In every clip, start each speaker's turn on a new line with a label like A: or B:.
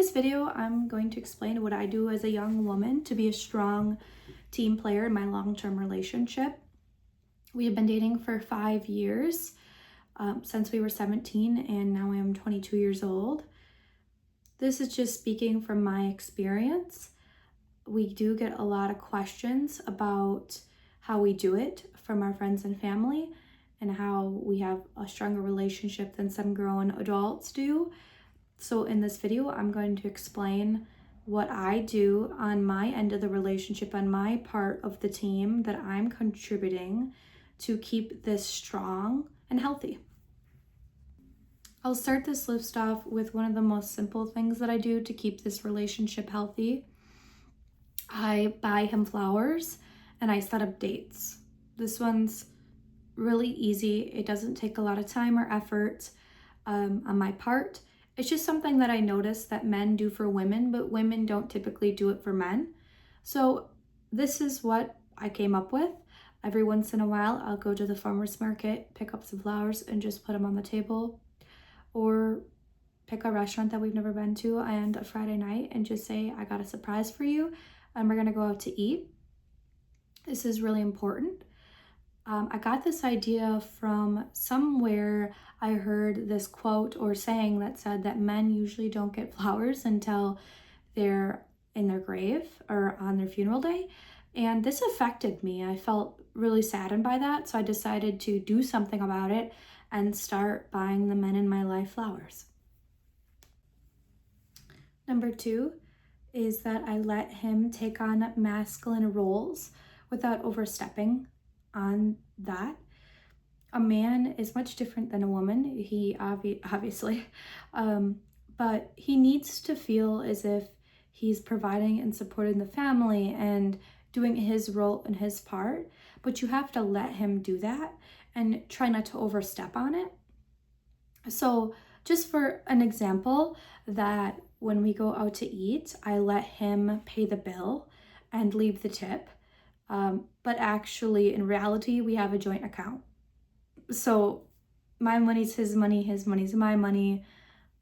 A: this video, I'm going to explain what I do as a young woman to be a strong team player in my long-term relationship. We have been dating for 5 years, since we were 17, and now I am 22 years old. This is just speaking from my experience. We do get a lot of questions about how we do it from our friends and family and how we have a stronger relationship than some grown adults do. So in this video, I'm going to explain what I do on my end of the relationship, on my part of the team that I'm contributing to keep this strong and healthy. I'll start this list off with one of the most simple things that I do to keep this relationship healthy. I buy him flowers and I set up dates. This one's really easy. It doesn't take a lot of time or effort on my part. It's just something that I notice that men do for women, but women don't typically do it for men. So this is what I came up with. Every once in a while, I'll go to the farmer's market, pick up some flowers and just put them on the table, or pick a restaurant that we've never been to and a Friday night and just say, I got a surprise for you and we're gonna go out to eat. This is really important. I got this idea from somewhere. I heard this quote or saying that said that men usually don't get flowers until they're in their grave or on their funeral day. And this affected me. I felt really saddened by that. So I decided to do something about it and start buying the men in my life flowers. Number 2 is that I let him take on masculine roles without overstepping on that. A man is much different than a woman. He obviously, but he needs to feel as if he's providing and supporting the family and doing his role and his part, but you have to let him do that and try not to overstep on it. So just for an example, that when we go out to eat, I let him pay the bill and leave the tip. But actually, in reality, we have a joint account. So my money's his money's my money.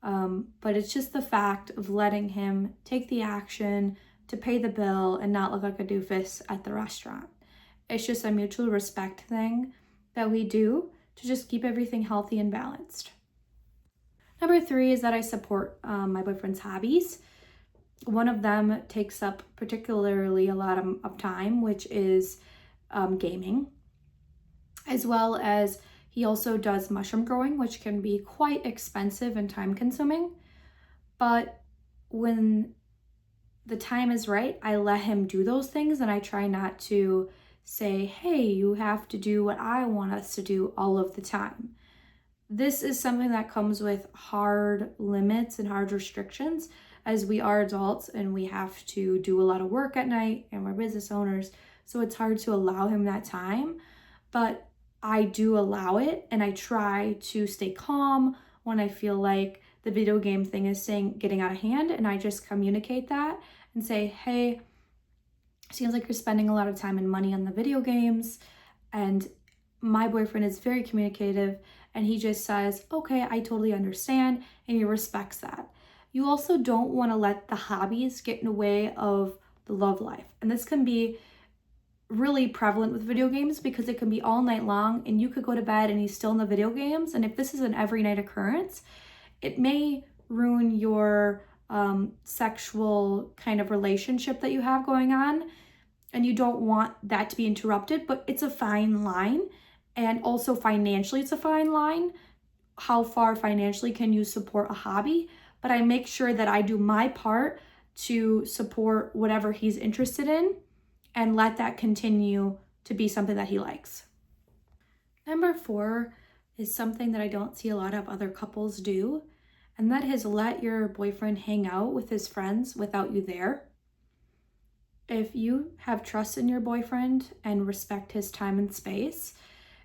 A: But it's just the fact of letting him take the action to pay the bill and not look like a doofus at the restaurant. It's just a mutual respect thing that we do to just keep everything healthy and balanced. Number 3 is that I support my boyfriend's hobbies. One of them takes up particularly a lot of time, which is gaming, as well as he also does mushroom growing, which can be quite expensive and time consuming. But when the time is right, I let him do those things and I try not to say, hey, you have to do what I want us to do all of the time. This is something that comes with hard limits and hard restrictions, as we are adults and we have to do a lot of work at night and we're business owners. So it's hard to allow him that time, but I do allow it and I try to stay calm when I feel like the video game thing is getting out of hand, and I just communicate that and say, hey, seems like you're spending a lot of time and money on the video games. And my boyfriend is very communicative and he just says, okay, I totally understand, and he respects that. You also don't want to let the hobbies get in the way of the love life. And this can be really prevalent with video games because it can be all night long and you could go to bed and he's still in the video games. And if this is an every night occurrence, it may ruin your sexual kind of relationship that you have going on. And you don't want that to be interrupted, but it's a fine line. And also financially, it's a fine line. How far financially can you support a hobby? But I make sure that I do my part to support whatever he's interested in and let that continue to be something that he likes. Number 4 is something that I don't see a lot of other couples do, and that is let your boyfriend hang out with his friends without you there. If you have trust in your boyfriend and respect his time and space,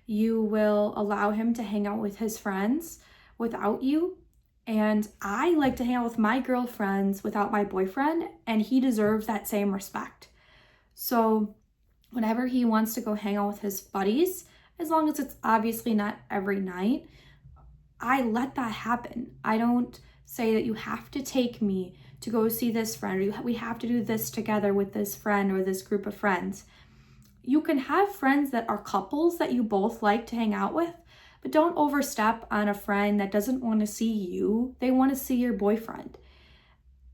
A: you will allow him to hang out with his friends without you. And I like to hang out with my girlfriends without my boyfriend, and he deserves that same respect. So whenever he wants to go hang out with his buddies, as long as it's obviously not every night, I let that happen. I don't say that you have to take me to go see this friend, or we have to do this together with this friend or this group of friends. You can have friends that are couples that you both like to hang out with, but don't overstep on a friend that doesn't want to see you. They want to see your boyfriend.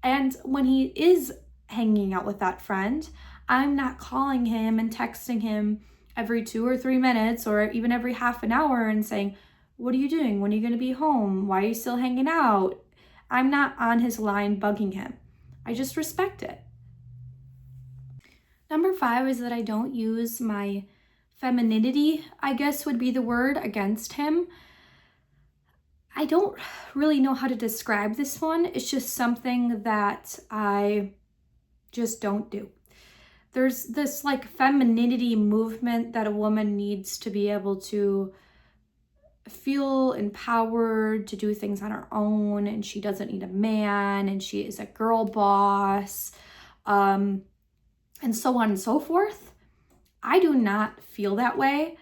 A: And when he is hanging out with that friend, I'm not calling him and texting him every 2 or 3 minutes or even every half an hour and saying, what are you doing? When are you going to be home? Why are you still hanging out? I'm not on his line bugging him. I just respect it. Number 5 is that I don't use my femininity, I guess would be the word, against him. I don't really know how to describe this one. It's just something that I just don't do. There's this like femininity movement that a woman needs to be able to feel empowered to do things on her own, and she doesn't need a man, and she is a girl boss, and so on and so forth. I do not feel that way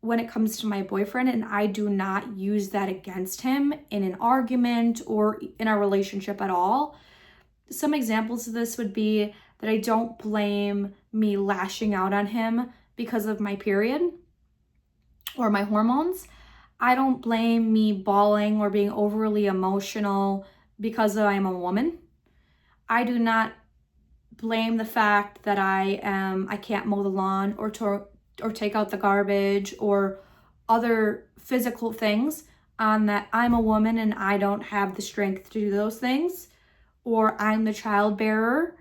A: when it comes to my boyfriend, and I do not use that against him in an argument or in our relationship at all. Some examples of this would be that I don't blame me lashing out on him because of my period or my hormones. I don't blame me bawling or being overly emotional because I'm a woman. I do not blame the fact that I can't mow the lawn or take out the garbage or other physical things on that I'm a woman and I don't have the strength to do those things, or I'm the child bearer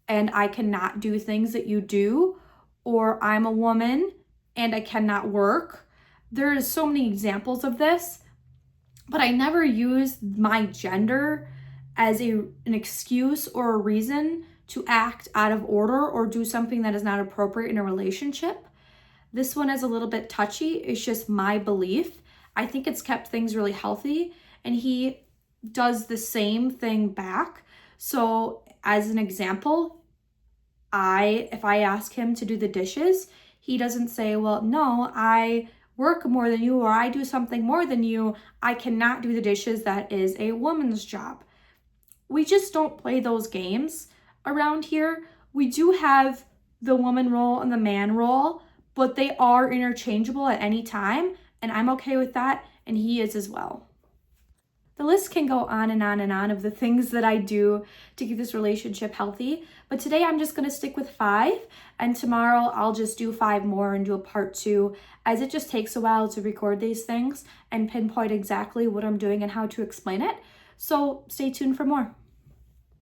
A: and I cannot do things that you do, or I'm a woman and I cannot work. There is so many examples of this, but I never use my gender as an excuse or a reason to act out of order or do something that is not appropriate in a relationship. This one is a little bit touchy. It's just my belief. I think it's kept things really healthy, and he does the same thing back. So as an example, if I ask him to do the dishes, he doesn't say, well, no, I work more than you, or I do something more than you. I cannot do the dishes. That is a woman's job. We just don't play those games around here. We do have the woman role and the man role, but they are interchangeable at any time, and I'm okay with that, and he is as well. The list can go on and on and on of the things that I do to keep this relationship healthy, but today I'm just going to stick with 5, and tomorrow I'll just do 5 more and do a part 2, as it just takes a while to record these things and pinpoint exactly what I'm doing and how to explain it. So stay tuned for more.